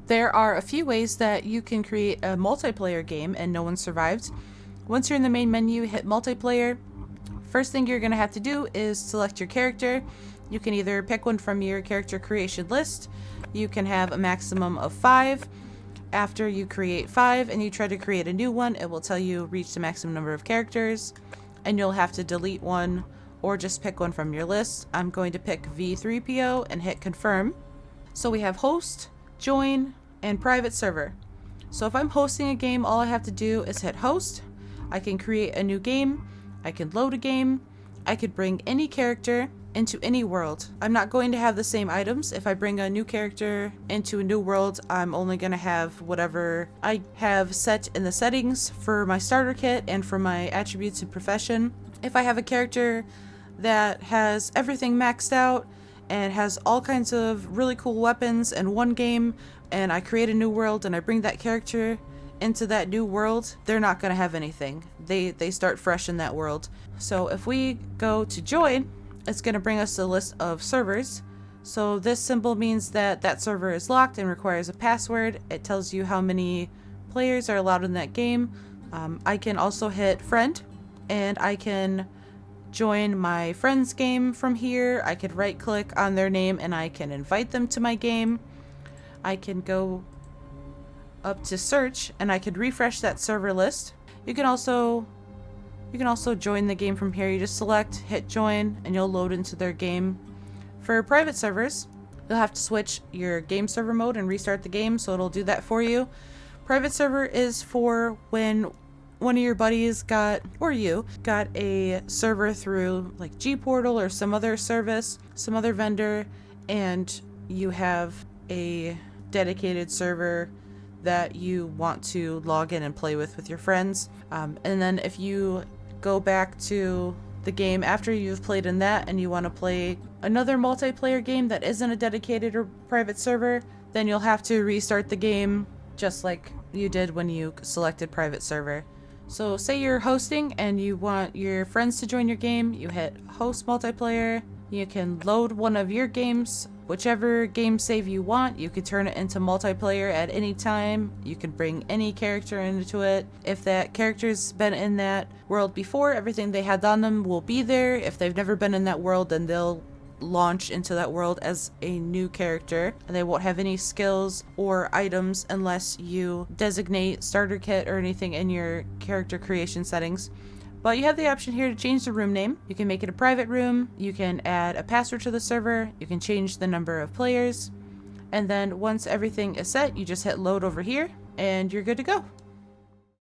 There are a few ways that you can create a multiplayer game and no one survived. Once you're in the main menu, hit multiplayer. First thing you're going to have to do is select your character. You can either pick one from your character creation list. You can have a maximum of 5. After you create 5 and you try to create a new one, it will tell you reach the maximum number of characters, and you'll have to delete one or just pick one from your list. I'm going to pick V3PO and hit confirm. So we have host, join, and private server. So if I'm hosting a game, all I have to do is hit host. I can create a new game. I can load a game. I could bring any character into any world. I'm not going to have the same items. If I bring a new character into a new world, I'm only going to have whatever I have set in the settings for my starter kit and for my attributes and profession. If I have a character that has everything maxed out and has all kinds of really cool weapons in one game, and I create a new world and I bring that character into that new world, they're not going to have anything. They start fresh in that world. So if we go to join, it's going to bring us a list of servers. So this symbol means that that server is locked and requires a password. It tells you how many players are allowed in that game. I can also hit friend, and I can join my friend's game from here. I could right click on their name and I can invite them to my game. I can go up to search and I could refresh that server list. You can also join the game from here. You just select, hit join, and you'll load into their game. For private servers, you'll have to switch your game server mode and restart the game, so it'll do that for you. Private server is for when one of your buddies got a server through like Gportal or some other service, some other vendor, and you have a dedicated server that you want to log in and play with your friends. And then if you go back to the game after you've played in that and you want to play another multiplayer game that isn't a dedicated or private server, then you'll have to restart the game just like you did when you selected private server. So say you're hosting and you want your friends to join your game, you hit host multiplayer. You can load one of your games, whichever game save you want. You could turn it into multiplayer at any time. You can bring any character into it. If that character's been in that world before, everything they had on them will be there. If they've never been in that world, then they'll launch into that world as a new character, and they won't have any skills or items unless you designate starter kit or anything in your character creation settings. But you have the option here to change the room name. You can make it a private room, you can add a password to the server, you can change the number of players, and then once everything is set, you just hit load over here and you're good to go.